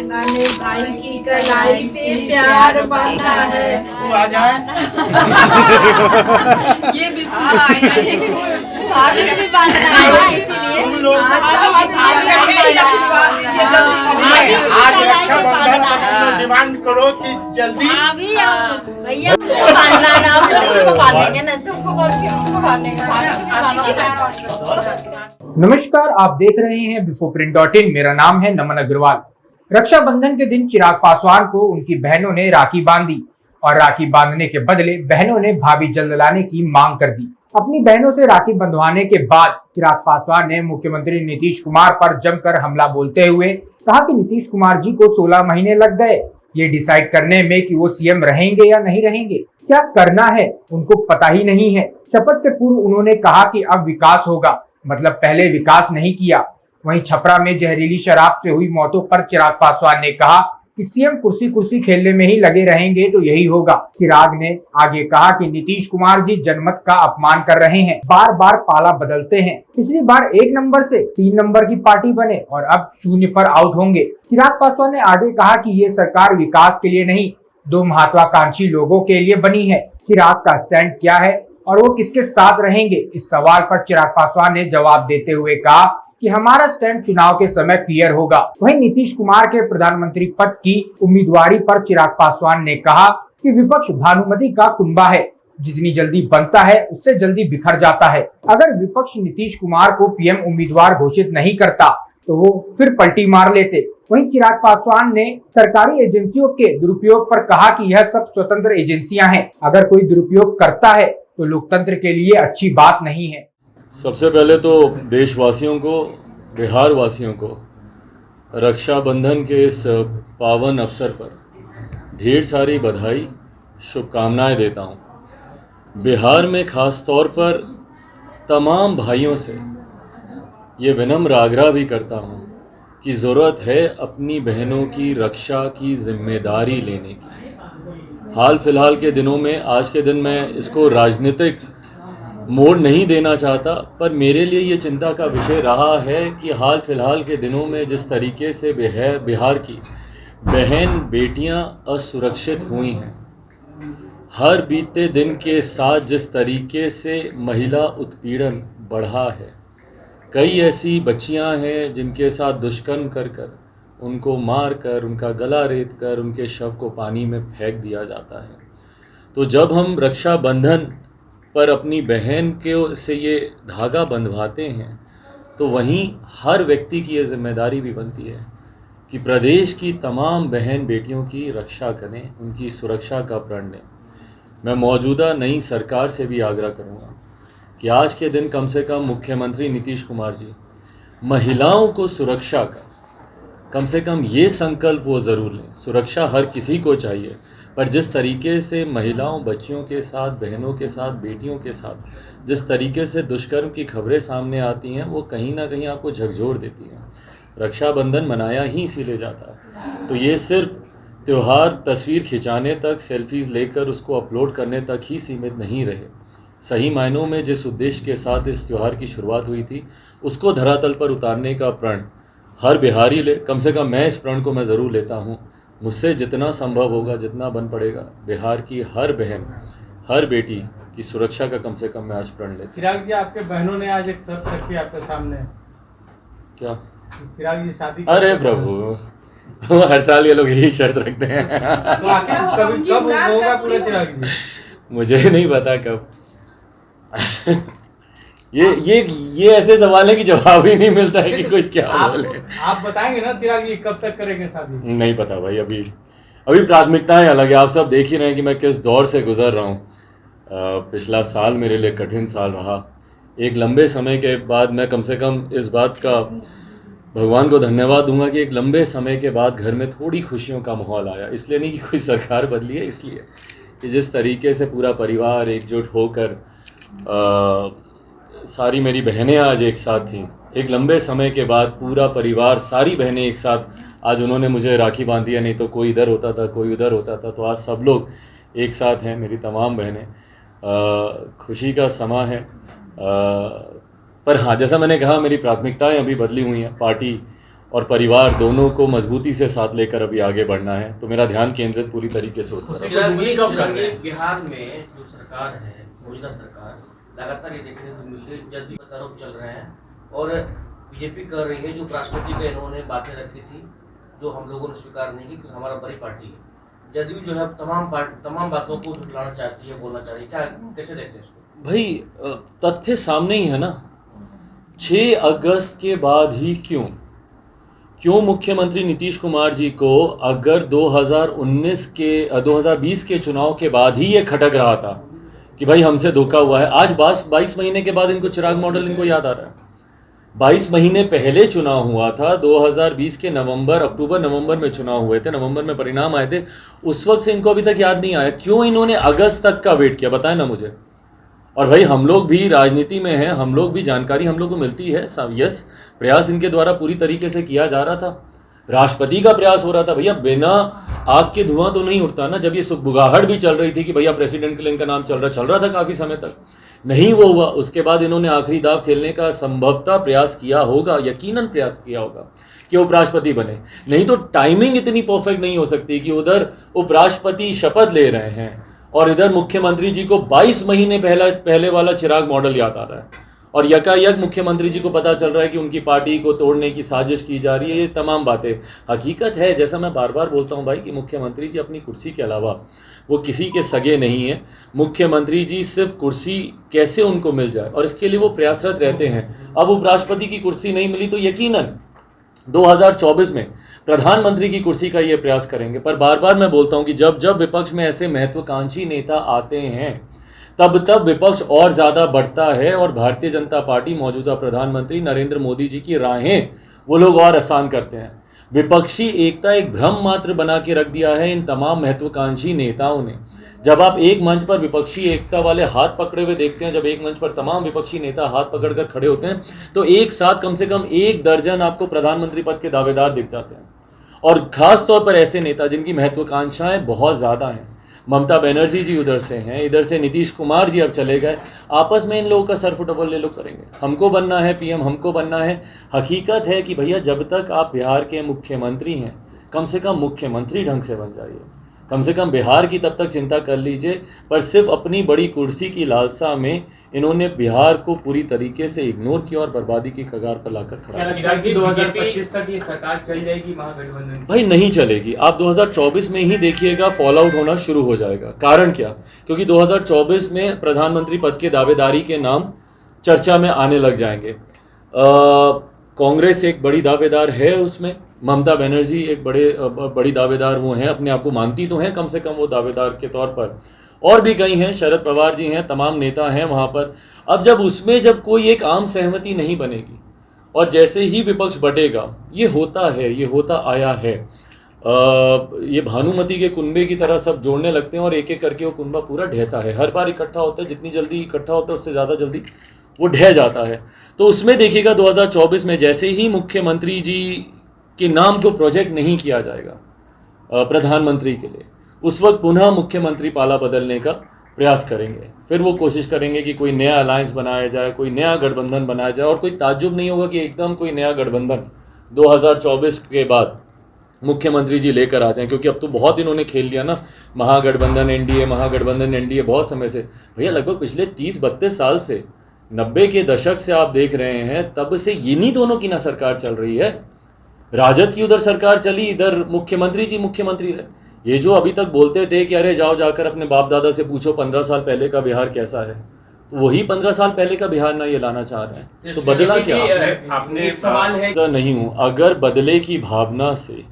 मैंने भाई की कलाई पे प्यार बांधा है। तू आ जाए। ये भी आगे भी बांधना है, इसीलिए तुम लोग आज रक्षाबंधन डिमांड करो कि जल्दी भैया बांधना ना, तुमको बांधेंगे ना, तुमको बोल के हमको बांधेंगे। नमस्कार, आप देख रहे हैं bifoprint.in। मेरा नाम है नमन अग्रवाल। रक्षाबंधन के दिन चिराग पासवान को उनकी बहनों ने राखी बांधी और राखी बांधने के बदले बहनों ने भाभी जल्द लाने की मांग कर दी। अपनी बहनों से राखी बंधवाने के बाद चिराग पासवान ने मुख्यमंत्री नीतीश कुमार पर जमकर हमला बोलते हुए कहा कि नीतीश कुमार जी को 16 महीने लग गए ये डिसाइड करने में कि वो सीएम रहेंगे या नहीं रहेंगे, क्या करना है उनको पता ही नहीं है। शपथ से पूर्व उन्होंने कहा कि अब विकास होगा, मतलब पहले विकास नहीं किया। वहीं छपरा में जहरीली शराब से हुई मौतों पर चिराग पासवान ने कहा कि सीएम कुर्सी खेलने में ही लगे रहेंगे तो यही होगा। चिराग ने आगे कहा कि नीतीश कुमार जी जनमत का अपमान कर रहे हैं, बार बार पाला बदलते हैं। पिछली बार 1 नंबर से 3 नंबर की पार्टी बने और अब 0 पर आउट होंगे। चिराग पासवान ने आगे कहा कि ये सरकार विकास के लिए नहीं, 2 महत्वाकांक्षी लोगों के लिए बनी है। चिराग का स्टैंड क्या है और वो किसके साथ रहेंगे, इस सवाल पर चिराग पासवान ने जवाब देते हुए कहा कि हमारा स्टैंड चुनाव के समय क्लियर होगा। वहीं नीतीश कुमार के प्रधानमंत्री पद की उम्मीदवारी पर चिराग पासवान ने कहा कि विपक्ष भानुमति का कुंबा है, जितनी जल्दी बनता है उससे जल्दी बिखर जाता है। अगर विपक्ष नीतीश कुमार को पीएम उम्मीदवार घोषित नहीं करता तो वो फिर पलटी मार लेते। वहीं चिराग पासवान ने सरकारी एजेंसियों के दुरुपयोग पर कहा कि यह सब स्वतंत्र एजेंसियां हैं, अगर कोई दुरुपयोग करता है तो लोकतंत्र के लिए अच्छी बात नहीं है। सबसे पहले तो देशवासियों को, बिहार वासियों को रक्षाबंधन के इस पावन अवसर पर ढेर सारी बधाई, शुभकामनाएं देता हूं। बिहार में ख़ास तौर पर तमाम भाइयों से ये विनम्र आग्रह भी करता हूं कि ज़रूरत है अपनी बहनों की रक्षा की जिम्मेदारी लेने की। हाल फिलहाल के दिनों में, आज के दिन मैं इसको राजनीतिक मोड़ नहीं देना चाहता, पर मेरे लिए ये चिंता का विषय रहा है कि हाल फिलहाल के दिनों में जिस तरीके से बिहार की बहन बेटियां असुरक्षित हुई हैं, हर बीते दिन के साथ जिस तरीके से महिला उत्पीड़न बढ़ा है, कई ऐसी बच्चियां हैं जिनके साथ दुष्कर्म कर उनको मार कर, उनका गला रेत कर, उनके शव को पानी में फेंक दिया जाता है। तो जब हम रक्षाबंधन पर अपनी बहन के से ये धागा बंधवाते हैं तो वहीं हर व्यक्ति की ये जिम्मेदारी भी बनती है कि प्रदेश की तमाम बहन बेटियों की रक्षा करें, उनकी सुरक्षा का प्रण लें। मैं मौजूदा नई सरकार से भी आग्रह करूंगा कि आज के दिन कम से कम मुख्यमंत्री नीतीश कुमार जी महिलाओं को सुरक्षा का कम से कम ये संकल्प वो ज़रूर लें। सुरक्षा हर किसी को चाहिए, पर जिस तरीके से महिलाओं, बच्चियों के साथ, बहनों के साथ, बेटियों के साथ जिस तरीके से दुष्कर्म की खबरें सामने आती हैं, वो कहीं ना कहीं आपको झकझोर देती हैं। रक्षाबंधन मनाया ही इसीलिए जाता है, तो ये सिर्फ त्यौहार तस्वीर खिंचाने तक, सेल्फीज़ लेकर उसको अपलोड करने तक ही सीमित नहीं रहे। सही मायनों में जिस उद्देश्य के साथ इस त्यौहार की शुरुआत हुई थी, उसको धरातल पर उतारने का प्रण हर बिहारी ले। कम से कम मैं इस प्रण को मैं ज़रूर लेता हूँ। मुझसे जितना संभव होगा, जितना बन पड़ेगा, बिहार की हर बहन, हर बेटी की सुरक्षा का कम से कम मैं आज प्रण लेता हूँ। चिराग जी, आपके बहनों ने आज एक शर्त रखी आपके सामने। क्या? चिराग जी शादी, अरे प्रभु, हर साल ये लोग यही शर्त रखते हैं। तो आखिर कब होगा पूरा चिराग जी? मुझे नहीं पता कब। ये ऐसे सवाल है कि जवाब ही नहीं मिलता है कि कोई क्या बोले। आप बताएंगे ना चिराग जी कब तक करेंगे शादी? नहीं पता भाई, अभी प्राथमिकताएं अलग है। आप सब देख ही रहे हैं कि मैं किस दौर से गुजर रहा हूँ। पिछला साल मेरे लिए कठिन साल रहा। एक लंबे समय के बाद मैं कम से कम इस बात का भगवान को धन्यवाद दूंगा कि एक लंबे समय के बाद घर में थोड़ी खुशियों का माहौल आया। इसलिए नहीं कि कोई सरकार बदली है, इसलिए कि जिस तरीके से पूरा परिवार एकजुट होकर सारी मेरी बहनें आज एक साथ थीं। एक लंबे समय के बाद पूरा परिवार, सारी बहनें एक साथ आज उन्होंने मुझे राखी बांधी है। नहीं तो कोई इधर होता था, कोई उधर होता था, तो आज सब लोग एक साथ हैं, मेरी तमाम बहनें। खुशी का समा है। पर हाँ, जैसा मैंने कहा, मेरी प्राथमिकताएं अभी बदली हुई हैं। पार्टी और परिवार दोनों को मजबूती से साथ लेकर अभी आगे बढ़ना है। तो मेरा ध्यान केंद्रित पूरी तरीके से उस तरफ। बिहार में जो सरकार है, मौजूदा सरकार, लगातार ये देखने को मिल रही है जदयू पर आरोप चल रहे हैं और बीजेपी कर रही है जो उपराष्ट्रपति का इन्होंने बातें रखी थी जो हम लोगों ने स्वीकार नहीं की, क्योंकि हमारा बड़ी पार्टी है। जदयू जो है तमाम बातों को झुठलाना चाहती है, बोलना चाहती है, क्या कैसे देखते हैं इसको? भाई तथ्य सामने ही है ना। 6 अगस्त के बाद ही क्यों मुख्यमंत्री नीतीश कुमार जी को अगर 2020 के चुनाव के बाद ही ये खटक रहा था कि भाई हमसे धोखा हुआ है, आज 22 महीने के बाद इनको चिराग मॉडल इनको याद आ रहा है। 22 महीने पहले चुनाव हुआ था, 2020 के अक्टूबर नवंबर में चुनाव हुए थे, नवंबर में परिणाम आए थे, उस वक्त से इनको अभी तक याद नहीं आया। क्यों इन्होंने अगस्त तक का वेट किया, बताएं ना मुझे। और भाई हम लोग भी राजनीति में हैं, हम लोग भी जानकारी हम लोग को मिलती है। यस, प्रयास इनके द्वारा पूरी तरीके से किया जा रहा था, राष्ट्रपति का प्रयास हो रहा था। भैया बिना आग के धुआं तो नहीं उठता ना। जब ये बुगाहट भी चल रही थी कि भैया प्रेसिडेंट के लिए इनका नाम चल रहा था काफ़ी समय तक, नहीं वो हुआ। उसके बाद इन्होंने आखिरी दाव खेलने का संभवतः प्रयास किया होगा, यकीनन प्रयास किया होगा कि उपराष्ट्रपति बने। नहीं तो टाइमिंग इतनी परफेक्ट नहीं हो सकती कि उधर उपराष्ट्रपति शपथ ले रहे हैं और इधर मुख्यमंत्री जी को 22 महीने पहले वाला चिराग मॉडल याद आ रहा है और यकायक मुख्यमंत्री जी को पता चल रहा है कि उनकी पार्टी को तोड़ने की साजिश की जा रही है। ये तमाम बातें हकीकत है, जैसा मैं बार बार बोलता हूँ भाई कि मुख्यमंत्री जी अपनी कुर्सी के अलावा वो किसी के सगे नहीं है। मुख्यमंत्री जी सिर्फ कुर्सी कैसे उनको मिल जाए और इसके लिए वो प्रयासरत रहते हैं। अब उपराष्ट्रपति की कुर्सी नहीं मिली तो यकीनन 2024 में प्रधानमंत्री की कुर्सी का ये प्रयास करेंगे। पर बार बार मैं बोलता हूँ कि जब जब विपक्ष में ऐसे महत्वाकांक्षी नेता आते हैं तब विपक्ष और ज़्यादा बढ़ता है और भारतीय जनता पार्टी, मौजूदा प्रधानमंत्री नरेंद्र मोदी जी की राहें वो लोग और आसान करते हैं। विपक्षी एकता एक भ्रम मात्र बना के रख दिया है इन तमाम महत्वाकांक्षी नेताओं ने। जब आप एक मंच पर विपक्षी एकता वाले हाथ पकड़े हुए देखते हैं, जब एक मंच पर तमाम विपक्षी नेता हाथ पकड़कर खड़े होते हैं, तो एक साथ कम से कम 1 दर्जन आपको प्रधानमंत्री पद के दावेदार दिख जाते हैं। और खास तौर पर ऐसे नेता जिनकी महत्वाकांक्षाएं बहुत ज़्यादा हैं। ममता बनर्जी जी उधर से हैं, इधर से नीतीश कुमार जी अब चले गए। आपस में इन लोगों का सर फुटबॉल ले लो करेंगे, हमको बनना है पीएम, हमको बनना है। हकीकत है कि भैया जब तक आप बिहार के मुख्यमंत्री हैं, कम से कम मुख्यमंत्री ढंग से बन जाइए। कम से कम बिहार की तब तक चिंता कर लीजिए। पर सिर्फ अपनी बड़ी कुर्सी की लालसा में इन्होंने बिहार को पूरी तरीके से इग्नोर किया और बर्बादी की कगार पर लाकर खड़ा किया। 2025 तक ये सरकार चल जाएगी महागठबंधन? भाई नहीं चलेगी। आप 2024 में ही देखिएगा फॉल आउट होना शुरू हो जाएगा। कारण क्या? क्योंकि 2024 में प्रधानमंत्री पद के दावेदारी के नाम चर्चा में आने लग जाएंगे। कांग्रेस एक बड़ी दावेदार है उसमें, ममता बनर्जी एक बड़ी दावेदार वो हैं, अपने आप को मानती तो हैं कम से कम वो दावेदार के तौर पर। और भी कई हैं, शरद पवार जी हैं, तमाम नेता हैं वहाँ पर। अब जब कोई एक आम सहमति नहीं बनेगी और जैसे ही विपक्ष बटेगा, ये होता है, ये होता आया है। ये भानुमति के कुनबे की तरह सब जोड़ने लगते हैं और एक एक करके वो कुनबा पूरा ढहता है। हर बार इकट्ठा होता है, जितनी जल्दी इकट्ठा होता है उससे ज़्यादा जल्दी वो ढह जाता है। तो उसमें देखिएगा 2024 में जैसे ही मुख्यमंत्री जी के नाम को प्रोजेक्ट नहीं किया जाएगा प्रधानमंत्री के लिए, उस वक्त पुनः मुख्यमंत्री पाला बदलने का प्रयास करेंगे। फिर वो कोशिश करेंगे कि कोई नया अलायंस बनाया जाए, कोई नया गठबंधन बनाया जाए। और कोई ताज्जुब नहीं होगा कि एकदम कोई नया गठबंधन 2024 के बाद मुख्यमंत्री जी लेकर आ जाएं, क्योंकि अब तो बहुत इन्होंने खेल लिया ना, महागठबंधन एनडीए बहुत समय से। भैया लगभग पिछले 30-32 साल से, 90 के दशक से आप देख रहे हैं, तब से इन्हीं दोनों की ना सरकार चल रही है। राजद की उधर सरकार चली, इधर मुख्यमंत्री जी मुख्यमंत्री रहे। ये जो अभी तक बोलते थे कि अरे जाओ जाकर अपने बाप दादा से पूछो 15 साल पहले का बिहार कैसा है, तो वही 15 साल पहले का बिहार ना ये लाना चाह रहे हैं। तो बदला क्या? आपने एक सवाल है, तो नहीं हूँ। अगर बदले की भावना से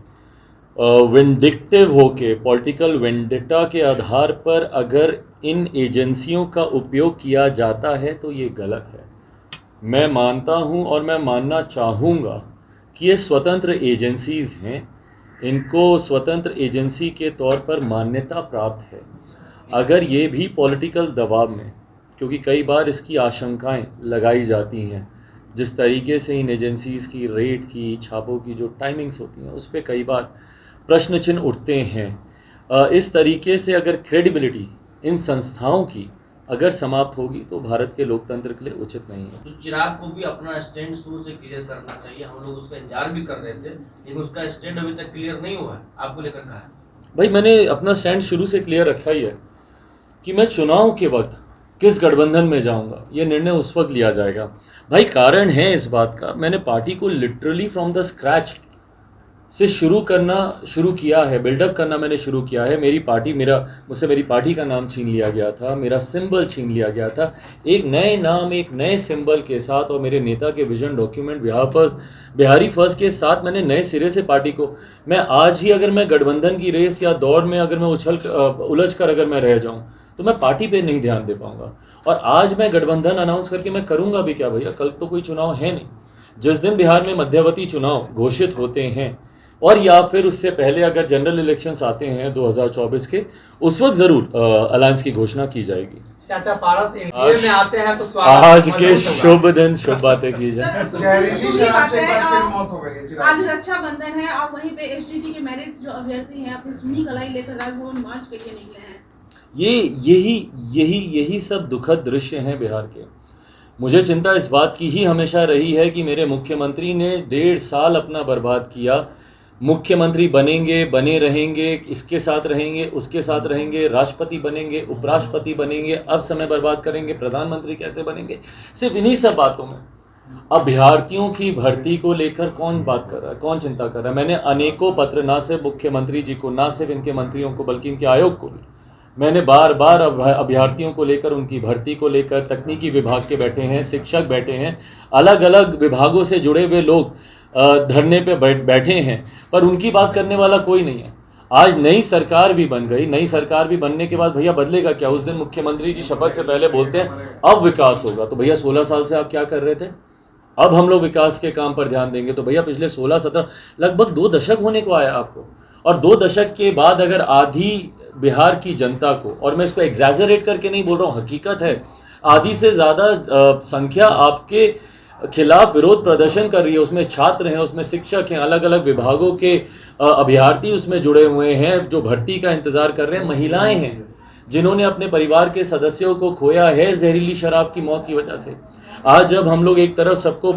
विंडिक्टिव होके, पॉलिटिकल वेंडेटा के आधार पर अगर इन एजेंसियों का उपयोग किया जाता है तो ये गलत है। मैं मानता हूँ और मैं मानना चाहूँगा कि ये स्वतंत्र एजेंसीज़ हैं, इनको स्वतंत्र एजेंसी के तौर पर मान्यता प्राप्त है। अगर ये भी पॉलिटिकल दबाव में, क्योंकि कई बार इसकी आशंकाएं लगाई जाती हैं, जिस तरीके से इन एजेंसीज़ की रेट की, छापों की जो टाइमिंग्स होती हैं, उस पर कई बार प्रश्न चिन्ह उठते हैं। इस तरीके से अगर क्रेडिबिलिटी इन संस्थाओं की अगर समाप्त होगी तो भारत के लोकतंत्र के लिए उचित नहीं है। तो चिराग को भी अपना स्टैंड शुरू से क्लियर करना चाहिए। हम लोग उसका इंतजार भी कर रहे थे, लेकिन उसका स्टैंड अभी तक क्लियर नहीं हुआ है। आपको लेकर कहा है? भाई मैंने अपना स्टैंड शुरू से क्लियर रखा ही है कि मैं चुनाव के वक्त किस गठबंधन में जाऊंगा, ये निर्णय उस वक्त लिया जाएगा। भाई कारण है इस बात का, मैंने पार्टी को लिटरली फ्रॉम द स्क्रैच से शुरू किया है, बिल्डअप करना मैंने शुरू किया है। मुझसे मेरी पार्टी का नाम छीन लिया गया था, मेरा सिंबल छीन लिया गया था। एक नए नाम, एक नए सिंबल के साथ और मेरे नेता के विजन डॉक्यूमेंट बिहारी फर्स्ट के साथ मैंने नए सिरे से पार्टी को, मैं आज ही अगर मैं गठबंधन की रेस या दौड़ में अगर मैं उलझ कर अगर मैं रह जाऊँ तो मैं पार्टी पे नहीं ध्यान दे पाऊंगा। और आज मैं गठबंधन अनाउंस करके मैं करूंगा भी क्या भैया, कल तो कोई चुनाव है नहीं। जिस दिन बिहार में मध्यावधि चुनाव घोषित होते हैं और या फिर उससे पहले अगर जनरल इलेक्शंस आते हैं 2024 के, उस वक्त जरूर अलायंस की घोषणा की जाएगी। चाचा पारस एनडीए में आते हैं तो स्वागत आज के शुभ दिन शुभ बातें की जाए। जहरीली शराब से एक बार फिर मौत हो गई है। आज रक्षाबंधन है और वहीं पे एसटीटी के मेरिट जो अभ्यर्थी हैं अपनी सुन्नी कलाई लेकर राजभवन मार्च के लिए निकले हैं। यही सब दुखद दृश्य हैं बिहार के। मुझे चिंता इस बात की ही हमेशा रही है कि मेरे मुख्यमंत्री ने 1.5 साल अपना बर्बाद किया। मुख्यमंत्री बनेंगे, बने रहेंगे, इसके साथ रहेंगे, उसके साथ रहेंगे, राष्ट्रपति बनेंगे, उपराष्ट्रपति बनेंगे, अब समय बर्बाद करेंगे, प्रधानमंत्री कैसे बनेंगे, सिर्फ इन्हीं सब बातों में। अभ्यर्थियों की भर्ती को लेकर कौन बात कर रहा है, कौन चिंता कर रहा है? मैंने अनेकों पत्र, ना सिर्फ मुख्यमंत्री जी को, ना सिर्फ इनके मंत्रियों को, बल्कि इनके आयोग को भी मैंने बार बार अभ्यर्थियों को लेकर, उनकी भर्ती को लेकर, तकनीकी विभाग के बैठे हैं, शिक्षक बैठे हैं, अलग अलग विभागों से जुड़े हुए लोग धरने पे बैठे हैं, पर उनकी बात करने वाला कोई नहीं है। आज नई सरकार भी बन गई, नई सरकार भी बनने के बाद भैया बदलेगा क्या? उस दिन मुख्यमंत्री जी शपथ से पहले बोलते हैं अब विकास होगा, तो भैया 16 साल से आप क्या कर रहे थे? अब हम लोग विकास के काम पर ध्यान देंगे, तो भैया पिछले 16-17 लगभग 2 दशक होने को आया आपको। और 2 दशक के बाद अगर आधी बिहार की जनता को, और मैं इसको एग्जैजरेट करके नहीं बोल रहा हूँ, हकीकत है, आधी से ज़्यादा संख्या आपके खिलाफ विरोध प्रदर्शन कर रही है, उसमें छात्र हैं, उसमें शिक्षक हैं, अलग अलग विभागों के अभ्यर्थी उसमें जुड़े हुए हैं जो भर्ती का इंतज़ार कर रहे हैं, महिलाएं हैं जिन्होंने अपने परिवार के सदस्यों को खोया है जहरीली शराब की मौत की वजह से। आज जब हम लोग एक तरफ सबको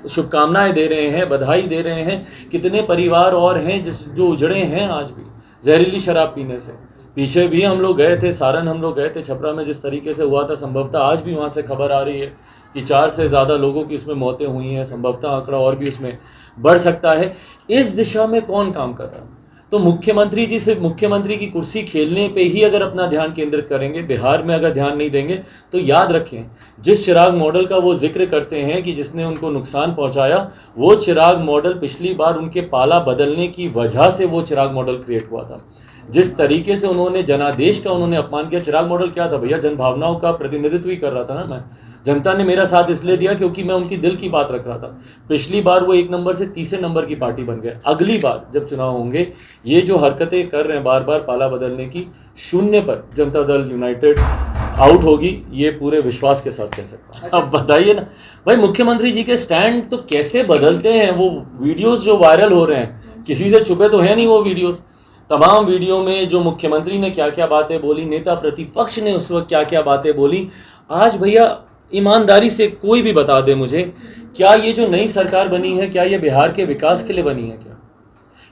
शुभकामनाएं दे रहे हैं, बधाई दे रहे हैं, कितने परिवार और हैं जो उजड़े हैं आज भी जहरीली शराब पीने से। पीछे भी हम लोग गए थे, सारण हम लोग गए थे, छपरा में जिस तरीके से हुआ था, संभवतः आज भी वहाँ से खबर आ रही है कि 4 से ज़्यादा लोगों की इसमें मौतें हुई हैं, संभवतः आंकड़ा और भी उसमें बढ़ सकता है। इस दिशा में कौन काम कर रहा है? तो मुख्यमंत्री जी सिर्फ मुख्यमंत्री की कुर्सी खेलने पे ही अगर अपना ध्यान केंद्रित करेंगे, बिहार में अगर ध्यान नहीं देंगे, तो याद रखें जिस चिराग मॉडल का वो जिक्र करते हैं कि जिसने उनको नुकसान पहुंचाया, वो चिराग मॉडल पिछली बार उनके पाला बदलने की वजह से वो चिराग मॉडल क्रिएट हुआ था। जिस तरीके से उन्होंने जनादेश का उन्होंने अपमान किया, चिराग मॉडल क्या था भैया? जनभावनाओं का प्रतिनिधित्व ही कर रहा था ना मैं। जनता ने मेरा साथ इसलिए दिया क्योंकि मैं उनकी दिल की बात रख रहा था। पिछली बार वो 1 नंबर से 3 नंबर की पार्टी बन गए। अगली बार जब चुनाव होंगे, ये जो हरकतें कर रहे हैं बार बार पाला बदलने की, 0 पर जनता दल यूनाइटेड आउट होगी, ये पूरे विश्वास के साथ कह सकता हूँ। अब बताइए ना भाई, मुख्यमंत्री जी के स्टैंड तो कैसे बदलते हैं। वो वीडियोस जो वायरल हो रहे हैं, किसी से छुपे तो है नहीं वो वीडियोस। तमाम वीडियो में जो मुख्यमंत्री ने क्या क्या बातें बोली, नेता प्रतिपक्ष ने उस वक्त क्या क्या बातें बोली, आज भैया ईमानदारी से कोई भी बता दे मुझे, क्या ये जो नई सरकार बनी है, क्या ये बिहार के विकास के लिए बनी है?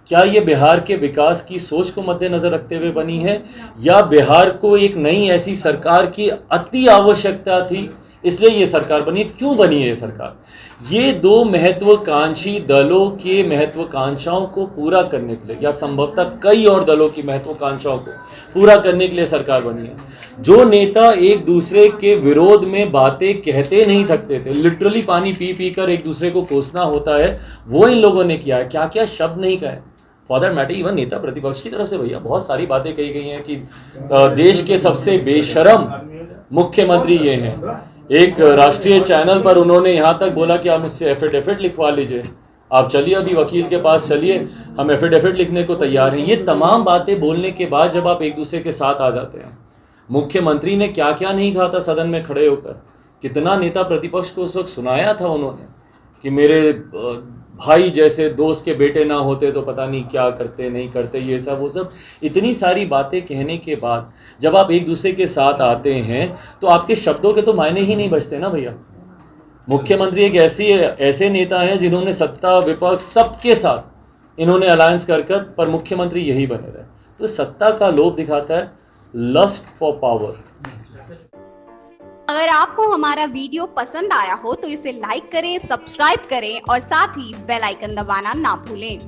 क्या ये बिहार के विकास की सोच को मद्देनजर रखते हुए बनी है, या बिहार को एक नई ऐसी सरकार की अति आवश्यकता थी इसलिए ये सरकार बनी? क्यों बनी है ये सरकार? ये 2 महत्वाकांक्षी दलों के महत्वाकांक्षाओं को पूरा करने के लिए, या संभवतः कई और दलों की महत्वाकांक्षाओं को पूरा करने के लिए सरकार बनी है। जो नेता एक दूसरे के विरोध में बातें कहते नहीं थकते थे, लिटरली पानी पी पी कर एक दूसरे को कोसना होता है, वो इन लोगों ने किया है। क्या क्या शब्द नहीं कहे, फॉर दैट मैटर इवन नेता प्रतिपक्ष की तरफ से भैया बहुत सारी बातें कही गई हैं कि देश के सबसे बेशरम मुख्यमंत्री ये हैं। एक राष्ट्रीय चैनल पर उन्होंने यहाँ तक बोला कि आप मुझसे एफिडेविट लिखवा लीजिए, आप चलिए अभी वकील के पास चलिए, हम एफिडेविट लिखने को तैयार हैं। ये तमाम बातें बोलने के बाद जब आप एक दूसरे के साथ आ जाते हैं, मुख्यमंत्री ने क्या क्या नहीं कहा था सदन में खड़े होकर, कितना नेता प्रतिपक्ष को उस वक्त सुनाया था उन्होंने कि मेरे भाई जैसे, दोस्त के बेटे ना होते तो पता नहीं क्या करते नहीं करते, ये सब वो सब। इतनी सारी बातें कहने के बाद जब आप एक दूसरे के साथ आते हैं तो आपके शब्दों के तो मायने ही नहीं बचते ना भैया। मुख्यमंत्री एक ऐसे नेता हैं जिन्होंने सत्ता विपक्ष सबके साथ इन्होंने अलायंस कर पर मुख्यमंत्री यही बने रहे। तो सत्ता का लोभ दिखाता है, लस्ट फॉर पावर। अगर आपको हमारा वीडियो पसंद आया हो तो इसे लाइक करें, सब्सक्राइब करें और साथ ही बेल आइकन दबाना ना भूलें।